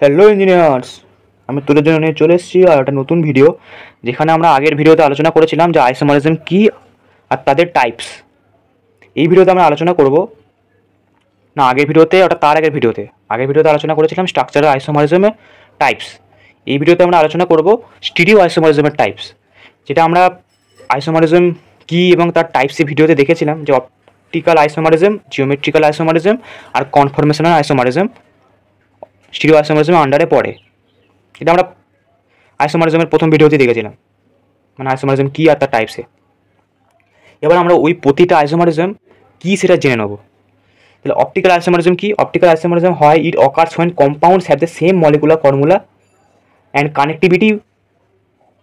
Hello engineers, আমি তোদের জন্য নিয়ে চলে এসেছি আর একটা নতুন ভিডিও, যেখানে আমরা আগের ভিডিওতে আলোচনা করেছিলাম যে আইসোমারিজম কী আর তাদের টাইপস। এই ভিডিওতে আমরা আলোচনা করব না, আগের ভিডিওতে ওটা তার আগের ভিডিওতে আলোচনা করেছিলাম স্ট্রাকচারাল আইসোমারিজমের টাইপস। এই ভিডিওতে আমরা আলোচনা করব স্টিরিও আইসোমারিজমের টাইপস, যেটা আমরা আইসোমারিজম কী এবং তার টাইপসের ভিডিওতে দেখেছিলাম যে অপটিক্যাল আইসোমারিজম, জিওমেট্রিক্যাল আইসোমারিজম আর কনফরমেশনাল আইসোমারিজম স্টিরিও আইসোমারিজমের আন্ডারে পড়ে। এটা আমরা আইসোমারিজমের প্রথম ভিডিওতে দেখেছিলাম, মানে আইসোমারিজম কী আর তার টাইপসে। এবার আমরা ওই প্রতিটা আইসোমারিজম কী সেটা জেনে নেব। তাহলে অপটিক্যাল আইসোমারিজম কি? অপটিক্যাল আইসোমারিজম হয় ইট occurs when compounds have the same molecular formula and connectivity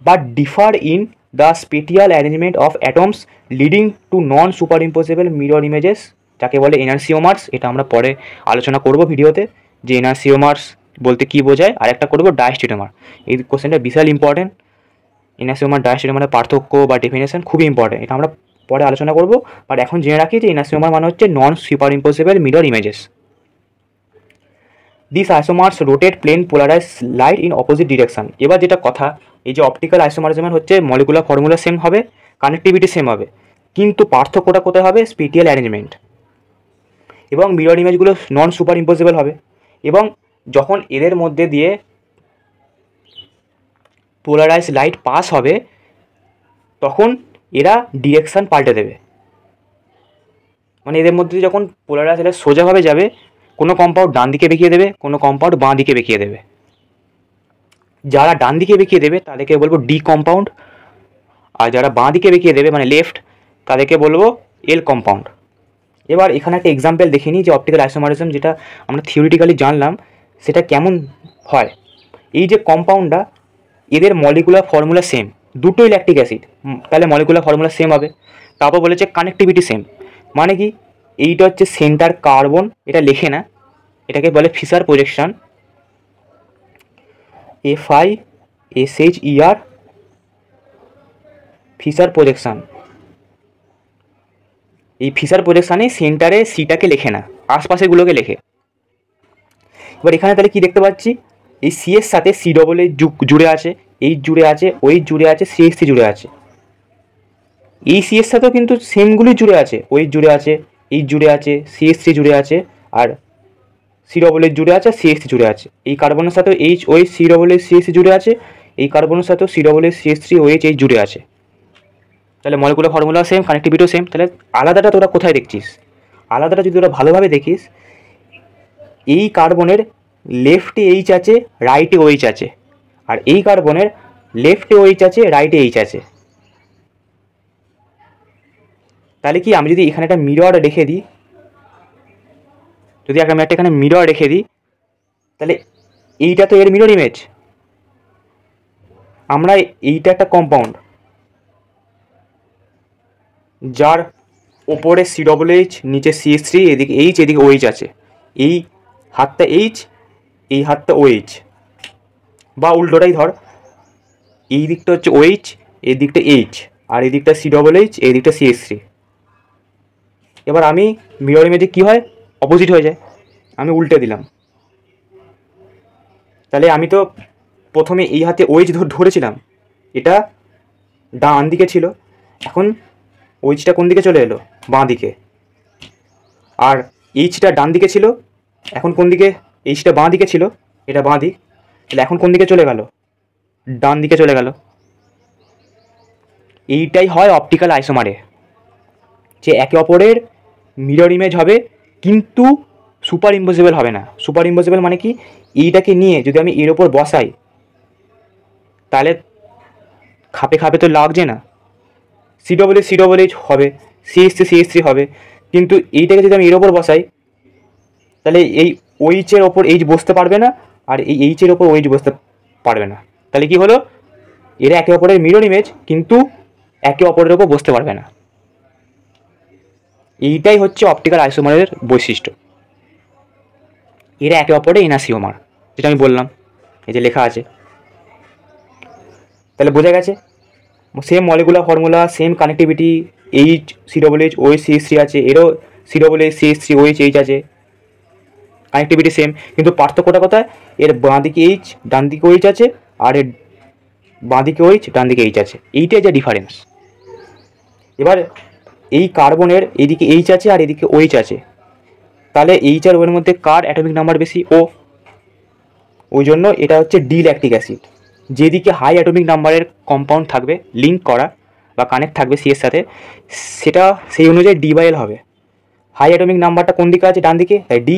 but differ in the spatial arrangement of atoms leading to non superimposable mirror images, যাকে বলে এনার্সিওমার্স। এটা আমরা পরে আলোচনা করব ভিডিওতে যে এনার্সিওমার্স বলতে কী বোঝায়। আর একটা করবো ডায়াস্টেটোমার। এই কোশ্চেনটা বিশাল ইম্পর্টেন্ট। এনার্সিওমার ডায়াস্টেটোমারের পার্থক্য বা ডেফিনেশন খুবই ইম্পর্টেন্ট, এটা আমরা পরে আলোচনা করব। বাট এখন জেনে রাখি যে এনার্সিওমার মানে হচ্ছে non super impossible mirror images. This isomers rotate plane polarise light in opposite direction. এবার যেটা কথা, এই যে অপটিক্যাল আইসোমারিজমের হচ্ছে মলিকুলার ফর্মুলা সেম হবে, কানেক্টিভিটি সেম হবে, কিন্তু পার্থক্যটা কোথায় হবে? Spatial arrangement. এবং মিরর ইমেজগুলো নন সুপার ইম্পসিবল হবে। এবং যখন এদের মধ্যে দিয়ে পোলারাইজ লাইট পাস হবে তখন এরা ডিরেকশান পাল্টে দেবে। মানে এদের মধ্যে যখন পোলারাইজ লাইট সোজাভাবে যাবে, কোনো কম্পাউন্ড ডান দিকে বেঁকিয়ে দেবে, কোনো কম্পাউন্ড বাঁ দিকে বেঁকিয়ে দেবে। যারা ডান দিকে বেঁকিয়ে দেবে তাদেরকে বলবো ডি কম্পাউন্ড, আর যারা বাঁ দিকে বেঁকিয়ে দেবে মানে লেফট, তাদেরকে বলবো এল কম্পাউন্ড। এবার এখানে একটা এক্সাম্পল দেখে নিই যে অপটিক্যাল আইসোমারিজম যেটা আমরা থিওরিটিক্যালি জানলাম সেটা কেমন হয়। এই যে কম্পাউন্ডটা, এদের মলিকুলার ফর্মুলা সেম, দুটোই ল্যাকটিক অ্যাসিড, তাহলে মলিকুলার ফর্মুলা সেম হবে। তারপর বলেছে কানেক্টিভিটি সেম, মানে কি এইটা হচ্ছে সেন্টার কার্বন, এটা লেখে না, এটাকে বলে Fisher projection, FISHER, Fisher projection. এই ফিশার প্রজেকশানে সেন্টারে সিটাকে লেখে না, আশপাশেগুলোকে লেখে। এবার এখানে তাহলে কি দেখতে পাচ্ছি, এই সি এর সাথে সি ডবল এইচ জুড়ে আছে, এইচ জুড়ে আছে, ওইচ জুড়ে আছে, CH3 জুড়ে আছে। এই সি এর সাথেও কিন্তু সেমগুলি জুড়ে আছে, ওইচ জুড়ে আছে, এইচ জুড়ে আছে, CH3 জুড়ে আছে, আর সি ডবল এইচ জুড়ে আছে, CH3 জুড়ে আছে। এই কার্বনের সাথেও H OH C double H CH3 জুড়ে আছে, এই কার্বনের সাথেও C double H CH3 OH H জুড়ে আছে। তাহলে মলিকুলার ফর্মুলা সেম, কানেক্টিভিটিও সেম। তাহলে আলাদাটা তোরা কোথায় দেখছিস? আলাদাটা যদি তোরা ভালোভাবে দেখিস, এই কার্বনের লেফটে এইচ আছে, রাইটে ওইচ আছে, আর এই কার্বনের লেফটে ওইচ আছে, রাইটে এইচ আছে। তাহলে কি আমি যদি এখানে একটা মিরর রেখে দিই, যদি আমি একটা এখানে মিরর রেখে দিই, তাহলে এইটা তো এর মিরর ইমেজ। আমরা এইটা একটা কম্পাউন্ড যার ওপরে সি ডবল এইচ, নিচে CH3, এদিকে এইচ, এদিকে ওইচ আছে। এই হাতটা এইচ, এই হাতটা ওইচ, বা উল্টোটাই ধর, এই দিকটা হচ্ছে ওইচ, এই দিকটা এইচ, আর এই দিকটা সি ডবল এইচ, এই দিকটা CH3। এবার আমি মিরর ইমেজে কী হয়, অপোজিট হয়ে যায়, আমি উল্টে দিলাম। তাহলে আমি তো প্রথমে এই হাতে ওইচ ধরেছিলাম, এটা ডান দিকে ছিল, এখন ওইচটা কোন দিকে চলে এলো? বাঁ দিকে। আর এইচটা ডান দিকে ছিল, এখন কোন দিকে? এইচটা বাঁ দিকে ছিল, এটা বাঁ দিক, তাহলে এখন কোন দিকে চলে গেল? ডান দিকে চলে গেল। এইটাই হয় অপটিক্যাল আইসোমারে, যে একে অপরের মিরর ইমেজ হবে কিন্তু সুপার ইম্পসিবল হবে না। সুপার ইম্পসিবল মানে কি, এইটাকে নিয়ে যদি আমি এর ওপর বসাই তাহলে খাপে খাপে তো লাগছে না, সি ডবল এইচ হবে, CH3 হবে, কিন্তু এইটাকে যদি আমি এর ওপর বসাই তাহলে এই ওইচের ওপর এইচ বসতে পারবে না, আর এই এইচের ওপর ওইচ বসতে পারবে না। তাহলে কি হলো, এরা একে অপরের মিরর ইমেজ কিন্তু একে অপরের ওপর বসতে পারবে না। এইটাই হচ্ছে অপটিক্যাল আইসোমারের বৈশিষ্ট্য। এরা একে অপরের এনার্সিওমার, যেটা আমি বললাম, এই যে লেখা আছে। তাহলে বোঝা গেছে, same molecular formula, same connectivity, H C double H OH CH3 আছে, এরও C double H CH3 OH H আছে। কানেক্টিভিটি সেম, কিন্তু পার্থক্যটা কোথায়? এর বাঁ দিকে এইচ, ডান দিকে এইচ আছে, আর এর বাঁ দিকে এইচ, ডান দিকে এইচ আছে, এইটাই যা ডিফারেন্স। এবার এই কার্বনের এইদিকে এইচ আছে আর এদিকে ওইচ আছে, তাহলে এইচ আর ওর মধ্যে কার অ্যাটমিক নাম্বার বেশি? ও। ওই জন্য এটা হচ্ছে ডি ল্যাকটিক অ্যাসিড। যেদিকে হাই অ্যাটমিক নাম্বারের কম্পাউন্ড থাকবে লিঙ্ক করা বা কানেক্ট থাকবে সি এর সাথে, সেটা সেই অনুযায়ী ডি বাই এল হবে। হাই অ্যাটমিক নাম্বারটা কোন দিকে আছে? ডান দিকে, তাই ডি।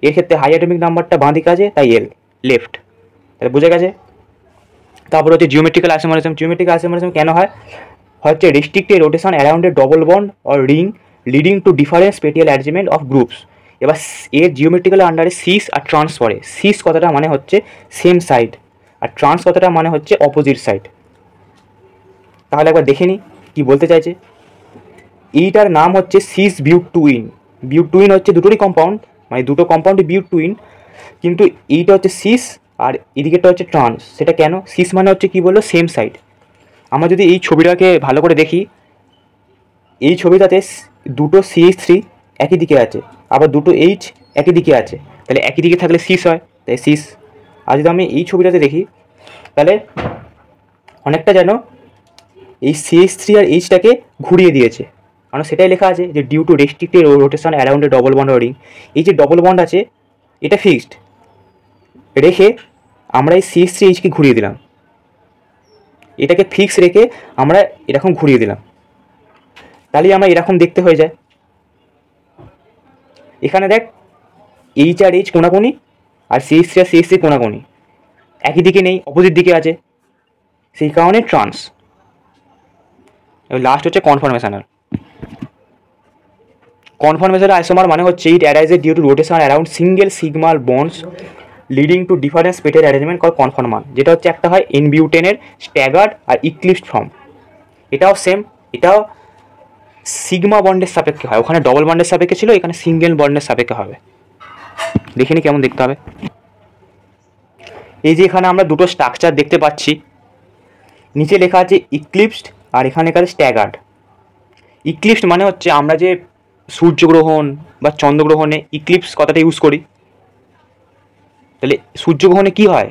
এর ক্ষেত্রে হাই অ্যাটমিক নাম্বারটা বাঁ দিকে আছে, তাই এল, লেফট। তাহলে বোঝা গেছে। তারপর হচ্ছে জিওমেট্রিক্যাল আইসোমারিজম। জিওমেট্রিক্যাল আইসোমারিজম কেন হয়? হচ্ছে restricted rotation around a double bond or ring leading to different spatial arrangement of groups. এবার এর জিওমেট্রিক্যাল আন্ডারে সিস আর ট্রান্স পড়ে। সিস কথাটা মানে হচ্ছে সেম সাইড, আর ট্রান্স কথাটা মানে হচ্ছে অপোজিট সাইড। তাহলে একবার দেখে নিই কী বলতে চাইছে। এইটার নাম হচ্ছে সিস বিউটুইন। বিউটুইন হচ্ছে দুটোরই কম্পাউন্ড, মানে দুটো কম্পাউন্ডই বিউটুইন, কিন্তু এইটা হচ্ছে সিস আর এদিকেটা হচ্ছে ট্রান্স। সেটা কেন? সিস মানে হচ্ছে কী বললো? Same side. আমরা যদি এই ছবিটাকে ভালো করে দেখি, এই ছবিটাতে দুটো CH3 একই দিকে আছে, আবার দুটো এইচ একই দিকে আছে, তাহলে একই দিকে থাকলে সিস হয়, তাই সিস। আর যদি আমি এই ছবিটাতে দেখি, তাহলে অনেকটা যেন এই CH3 আর এইচটাকে ঘুরিয়ে দিয়েছে, কারণ সেটাই লেখা আছে যে due to restricted rotation around a double bond ring. এই যে ডবল বন্ড আছে এটা ফিক্সড রেখে আমরা এই CH3 এইচকে ঘুরিয়ে দিলাম, এটাকে ফিক্স রেখে আমরা এরকম ঘুরিয়ে দিলাম, তাহলে আমরা এরকম দেখতে হয়ে যায়। এখানে দেখ এইচ আর এইচ কোনাকুনি, আর CH3 আর CH3 কোনাকুনি, একই দিকে নেই, অপোজিট দিকে আছে, সেই কারণে ট্রান্স। এবার লাস্ট হচ্ছে কনফরমেশনাল। কনফরমেশনাল আইসোমার মানে হচ্ছে it arises due to rotation around single sigma bonds leading to different spatial arrangement call conformal. যেটা হচ্ছে একটা হয় এনবিউটেনের স্ট্যাগার্ড আর ইক্লিপ্সড ফর্ম। এটাও সেম, এটাও সিগমা বন্ডের সাপেক্ষে হয়। ওখানে ডবল বন্ডের সাপেক্ষে ছিল, এখানে সিঙ্গেল বন্ডের সাপেক্ষে হবে। দেখিনি কেমন দেখতে হবে। এই যে এখানে আমরা দুটো স্ট্রাকচার দেখতে পাচ্ছি, নিচে লেখা আছে ইক্লিপ্সড আর এখানে লেখা আছে স্ট্যাগার্ড। ইক্লিপ্সড মানে হচ্ছে আমরা যে সূর্যগ্রহণ বা চন্দ্রগ্রহণে ইক্লিপ্স কথাটা ইউজ করি, তাহলে সূর্যগ্রহণে কি হয়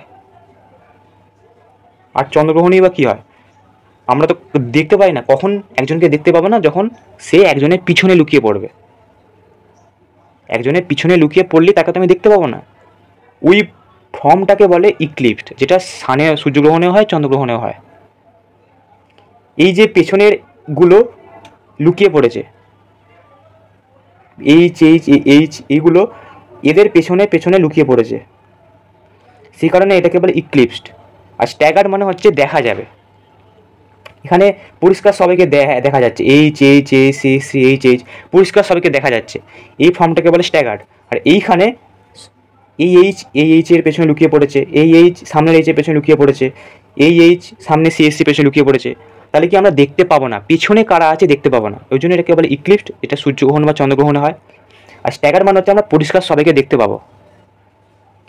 আর চন্দ্রগ্রহণেই বা কী হয়? আমরা তো দেখতে পাই না। কখন একজনকে দেখতে পাবো না? যখন সে একজনের পিছনে লুকিয়ে পড়বে। একজনের পিছনে লুকিয়ে পড়লে তাকে তো আমি দেখতে পাবো না। ওই ফর্মটাকে বলে ইক্লিপ্সড, যেটা সানে সূর্যগ্রহণেও হয়, চন্দ্রগ্রহণেও হয়। এই যে পেছনের গুলো লুকিয়ে পড়েছে, এইচ এইচ এইচ, এইগুলো এদের পেছনে পেছনে লুকিয়ে পড়েছে, সেই কারণে এটাকে বলে ইক্লিপ্সড। আর স্ট্যাগার্ড মানে হচ্ছে দেখা যাবে। এখানে পরিষ্কার সবাইকে দেখা যাচ্ছে, H H H C H H, পরিষ্কার সবাইকে দেখা যাচ্ছে, এই ফর্মটাকে বলে স্ট্যাগার্ড। আর এইখানে এই এইচের পেছনে লুকিয়ে পড়েছে, এই এইচ সামনের এইচের পেছনে লুকিয়ে পড়েছে, এই এইচ সামনে CH3 পেছনে লুকিয়ে পড়েছে, তাহলে কি আমরা দেখতে পাবো না, পিছনে কারা আছে দেখতে পাবো না। ওই জন্য এটাকে বলে ইক্লিপ্সড। এটা সূর্যগ্রহণ বা চন্দ্রগ্রহণে হয়। আর স্ট্যাগার্ড মানে হচ্ছে আমরা পরিষ্কার সবাইকে দেখতে পাবো।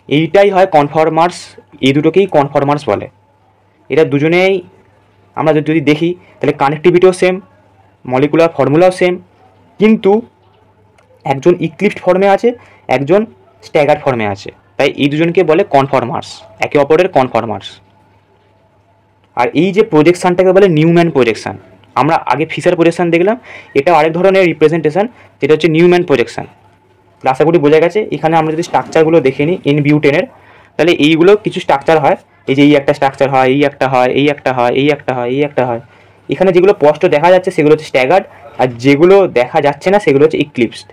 এইটাই হয় কনফর্মার্স। এই দুটোকেই কনফর্মার্স বলে। এটা দুজনেই আমরা যদি দেখি তাহলে কানেক্টিভিটিও সেম, মলিকুলার ফর্মুলাও সেম, কিন্তু একজন ইক্লিপ্সড ফর্মে আছে, একজন স্ট্যাগার্ড ফর্মে আছে, তাই এই দুজনকে বলে কনফর্মার্স, একে অপরের কনফর্মার্স। আর এই যে প্রজেকশানটাকে বলে নিউম্যান প্রজেকশান। আমরা আগে ফিশার প্রজেকশান দেখলাম, এটা আরেক ধরনের রিপ্রেজেন্টেশন, যেটা হচ্ছে নিউম্যান প্রজেকশান। আশা করি বোঝা গেছে। এখানে আমরা যদি স্ট্রাকচারগুলো দেখে নিই এনবিউটেনের, তাহলে এইগুলো কিছু স্ট্রাকচার হয়। এই যে এই একটা স্ট্রাকচার হয়, এই একটা হয়, এই একটা হয়, এই একটা হয়, এই একটা হয়। এখানে যেগুলো স্পষ্ট দেখা যাচ্ছে সেগুলো হচ্ছে স্ট্যাগার্ড, আর যেগুলো দেখা যাচ্ছে না সেগুলো হচ্ছে ইক্লিপ্সড।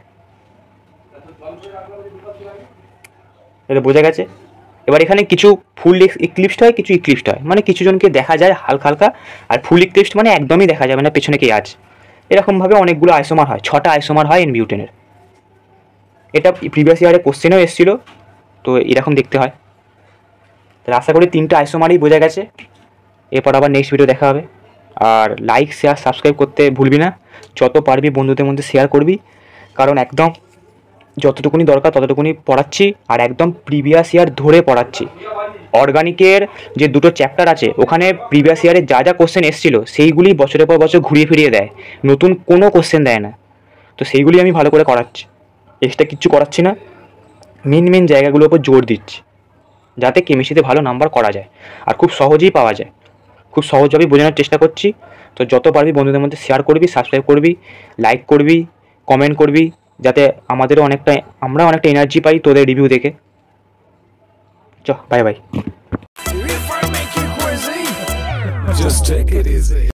এটা বোঝা গেছে। এবার এখানে কিছু ফুল ইক্লিপ্সড হয়, কিছু ইক্লিপ্সড হয়, মানে কিছু জনকে দেখা যায় হালকা হালকা, আর ফুল ইক্লিপ্সড মানে একদমই দেখা যাবে না পেছনে কে আছে। এরকমভাবে অনেকগুলো আইসোমার হয়, 6টা আইসোমার হয় এনবিউটেনের। এটা প্রিভিয়াস ইয়ারে কোশ্চেনেও এসেছিলো, তো এরকম দেখতে হয়। তাহলে আশা করি 3টা আইসোমারই বোঝা গেছে। এরপর আবার নেক্সট ভিডিও দেখা হবে। আর লাইক শেয়ার সাবস্ক্রাইব করতে ভুলবি না। যত পারবি বন্ধুদের মধ্যে শেয়ার করবি, কারণ একদম যতটুকুনি দরকার ততটুকুনি পড়াচ্ছি, আর একদম প্রিভিয়াস ইয়ার ধরে পড়াচ্ছি। অর্গানিকের যে দুটো চ্যাপ্টার আছে ওখানে প্রিভিয়াস ইয়ারে যা যা কোশ্চেন এসেছিলো সেইগুলি বছরের পর বছর ঘুরিয়ে ফিরিয়ে দেয়, নতুন কোনো কোশ্চেন দেয় না। তো সেইগুলি আমি ভালো করে করাচ্ছি, এক্সট্রা কিচ্ছু করাচ্ছি না। মেন জায়গাগুলোর উপর জোর দিচ্ছি, যাতে কেমিস্ট্রিতে ভালো নাম্বার করা যায় আর খুব সহজেই পাওয়া যায়। খুব সহজভাবেই বোঝানোর চেষ্টা করছি। তো যত পারবি বন্ধুদের মধ্যে শেয়ার করবি, সাবস্ক্রাইব করবি, লাইক করবি, কমেন্ট করবি, যাতে আমরা অনেকটা এনার্জি পাই তোদের রিভিউ দেখে। Bye bye. Just take it easy.